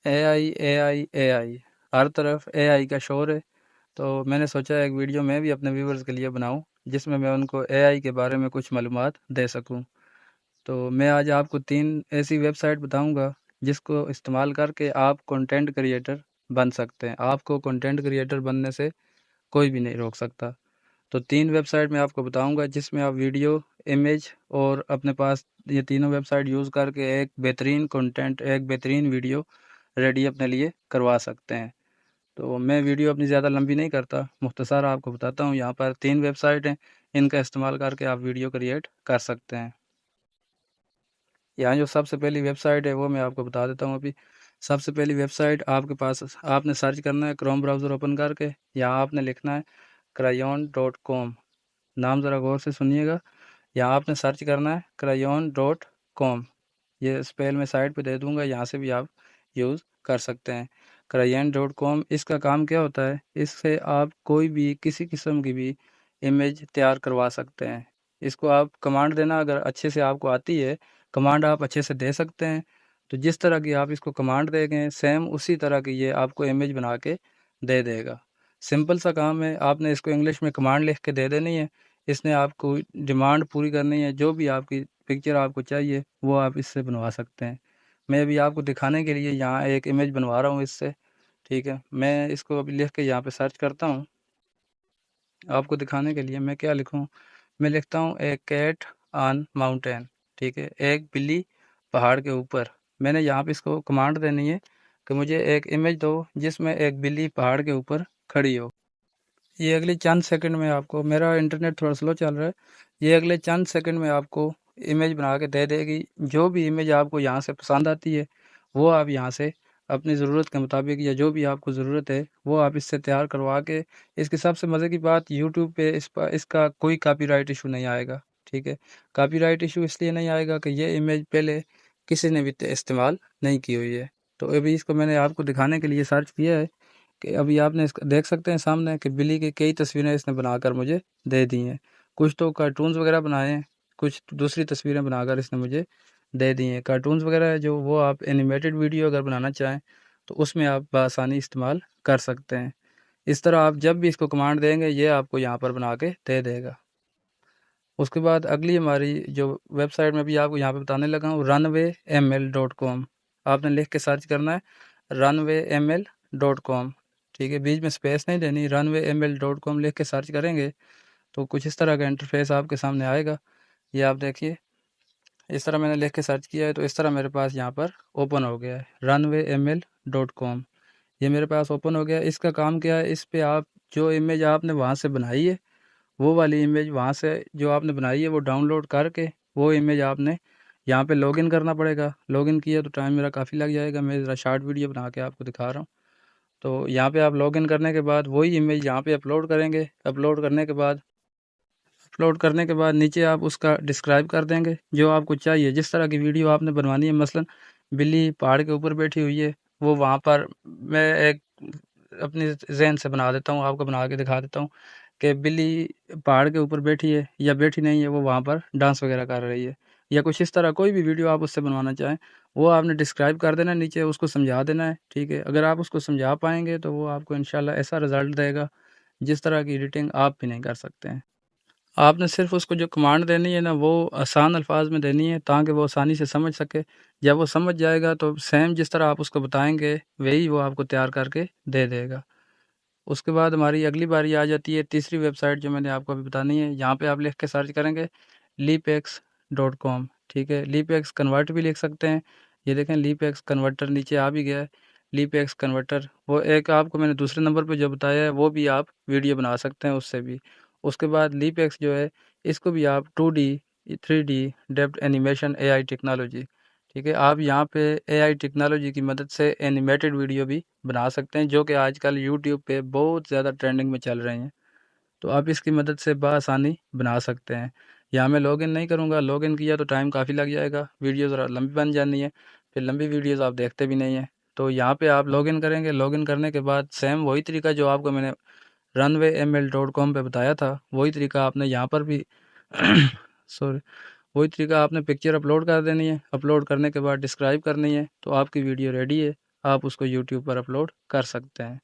AI AI AI हर तरफ AI का शोर है। तो मैंने सोचा एक वीडियो मैं भी अपने व्यूवर्स के लिए बनाऊं जिसमें मैं उनको एआई के बारे में कुछ मालूमात दे सकूं। तो मैं आज आपको 3 ऐसी वेबसाइट बताऊंगा जिसको इस्तेमाल करके आप कंटेंट क्रिएटर बन सकते हैं। आपको कंटेंट क्रिएटर बनने से कोई भी नहीं रोक सकता। तो 3 वेबसाइट मैं आपको बताऊंगा जिसमें आप वीडियो, इमेज और अपने पास ये तीनों वेबसाइट यूज़ करके एक बेहतरीन कंटेंट, एक बेहतरीन वीडियो रेडी अपने लिए करवा सकते हैं। तो मैं वीडियो अपनी ज़्यादा लंबी नहीं करता, मुख्तसर आपको बताता हूँ। यहाँ पर 3 वेबसाइट हैं, इनका इस्तेमाल करके आप वीडियो क्रिएट कर सकते हैं। यहाँ जो सबसे पहली वेबसाइट है वो मैं आपको बता देता हूँ अभी। सबसे पहली वेबसाइट आपके पास, आपने सर्च करना है क्रोम ब्राउज़र ओपन करके। यहाँ आपने लिखना है crayon.com। नाम ज़रा गौर से सुनिएगा। यहाँ आपने सर्च करना है crayon.com। ये स्पेल मैं साइड पे दे दूंगा, यहाँ से भी आप यूज़ कर सकते हैं। crayon.com इसका काम क्या होता है, इससे आप कोई भी किसी किस्म की भी इमेज तैयार करवा सकते हैं। इसको आप कमांड देना अगर अच्छे से आपको आती है, कमांड आप अच्छे से दे सकते हैं, तो जिस तरह की आप इसको कमांड देंगे सेम उसी तरह की ये आपको इमेज बना के दे देगा। सिंपल सा काम है, आपने इसको इंग्लिश में कमांड लिख के दे देनी है। इसने आपको डिमांड पूरी करनी है, जो भी आपकी पिक्चर आपको चाहिए वो आप इससे बनवा सकते हैं। मैं अभी आपको दिखाने के लिए यहाँ एक इमेज बनवा रहा हूँ इससे। ठीक है, मैं इसको अभी लिख के यहाँ पे सर्च करता हूँ। आपको दिखाने के लिए मैं क्या लिखूँ, मैं लिखता हूँ ए कैट ऑन माउंटेन। ठीक है, एक बिल्ली पहाड़ के ऊपर। मैंने यहाँ पे इसको कमांड देनी है कि मुझे एक इमेज दो जिसमें एक बिल्ली पहाड़ के ऊपर खड़ी हो। ये अगले चंद सेकंड में आपको, मेरा इंटरनेट थोड़ा स्लो चल रहा है, ये अगले चंद सेकंड में आपको इमेज बना के दे देगी। जो भी इमेज आपको यहाँ से पसंद आती है वो आप यहाँ से अपनी ज़रूरत के मुताबिक या जो भी आपको ज़रूरत है वो आप इससे तैयार करवा के। इसकी सबसे मज़े की बात, यूट्यूब पे इस पर इसका कोई कॉपीराइट इशू नहीं आएगा। ठीक है, कॉपीराइट इशू इसलिए नहीं आएगा कि ये इमेज पहले किसी ने भी इस्तेमाल नहीं की हुई है। तो अभी इसको मैंने आपको दिखाने के लिए सर्च किया है कि अभी आपने इसका देख सकते हैं सामने कि बिल्ली की कई तस्वीरें इसने बनाकर मुझे दे दी हैं। कुछ तो कार्टून्स वगैरह बनाए हैं, कुछ दूसरी तस्वीरें बनाकर इसने मुझे दे दी हैं। कार्टून्स वगैरह है जो, वो आप एनिमेटेड वीडियो अगर बनाना चाहें तो उसमें आप बआसानी इस्तेमाल कर सकते हैं। इस तरह आप जब भी इसको कमांड देंगे ये आपको यहाँ पर बना के दे देगा। उसके बाद अगली हमारी जो वेबसाइट में भी आपको यहाँ पे बताने लगा हूँ, runwayml.com। आपने लिख के सर्च करना है runwayml.com। ठीक है, बीच में स्पेस नहीं देनी, runwayml.com लिख के सर्च करेंगे तो कुछ इस तरह का इंटरफेस आपके सामने आएगा। ये आप देखिए, इस तरह मैंने लिख के सर्च किया है तो इस तरह मेरे पास यहाँ पर ओपन हो गया है runwayml.com। ये मेरे पास ओपन हो गया है। इसका काम क्या है, इस पे आप जो इमेज आपने वहाँ से बनाई है वो वाली इमेज वहाँ से जो आपने बनाई है वो डाउनलोड करके वो इमेज आपने यहाँ पे लॉगिन करना पड़ेगा। लॉगिन किया तो टाइम मेरा काफ़ी लग जाएगा, मैं ज़रा शॉर्ट वीडियो बना के आपको दिखा रहा हूँ। तो यहाँ पे आप लॉगिन करने के बाद वही इमेज यहाँ पे अपलोड करेंगे। अपलोड करने के बाद नीचे आप उसका डिस्क्राइब कर देंगे जो आपको चाहिए, जिस तरह की वीडियो आपने बनवानी है। मसलन बिल्ली पहाड़ के ऊपर बैठी हुई है, वो वहाँ पर मैं एक अपनी जहन से बना देता हूँ, आपको बना के दिखा देता हूँ कि बिल्ली पहाड़ के ऊपर बैठी है या बैठी नहीं है, वो वहाँ पर डांस वगैरह कर रही है, या कुछ इस तरह कोई भी वीडियो आप उससे बनवाना चाहें वो आपने डिस्क्राइब कर देना है, नीचे उसको समझा देना है। ठीक है, अगर आप उसको समझा पाएंगे तो वो आपको इंशाल्लाह ऐसा रिज़ल्ट देगा जिस तरह की एडिटिंग आप भी नहीं कर सकते हैं। आपने सिर्फ़ उसको जो कमांड देनी है ना वो आसान अल्फाज में देनी है ताकि वो आसानी से समझ सके। जब वो समझ जाएगा तो सेम जिस तरह आप उसको बताएँगे वही वो आपको तैयार करके दे देगा। उसके बाद हमारी अगली बारी आ जाती है तीसरी वेबसाइट जो मैंने आपको अभी बतानी है। यहाँ पे आप लिख के सर्च करेंगे leapx.com। ठीक है, leapx कन्वर्ट भी लिख सकते हैं। ये देखें leapx कन्वर्टर नीचे आ भी गया है। leapx कन्वर्टर, वो एक आपको मैंने दूसरे नंबर पे जो बताया है वो भी आप वीडियो बना सकते हैं उससे भी। उसके बाद leapx जो है इसको भी आप 2D 3D depth animation AI technology. ठीक है, आप यहाँ पे एआई टेक्नोलॉजी की मदद से एनिमेटेड वीडियो भी बना सकते हैं जो कि आजकल यूट्यूब पे बहुत ज़्यादा ट्रेंडिंग में चल रहे हैं। तो आप इसकी मदद से बआसानी बना सकते हैं। यहाँ मैं लॉगिन नहीं करूँगा, लॉगिन किया तो टाइम काफ़ी लग जाएगा, वीडियो ज़रा लंबी बन जानी है, फिर लंबी वीडियोज़ आप देखते भी नहीं हैं। तो यहाँ पे आप लॉगिन करेंगे, लॉगिन करने के बाद सेम वही तरीका जो आपको मैंने runwayml.com पे बताया था वही तरीका आपने यहाँ पर भी सॉरी, वही तरीका आपने पिक्चर अपलोड कर देनी है। अपलोड करने के बाद डिस्क्राइब करनी है तो आपकी वीडियो रेडी है। आप उसको यूट्यूब पर अपलोड कर सकते हैं।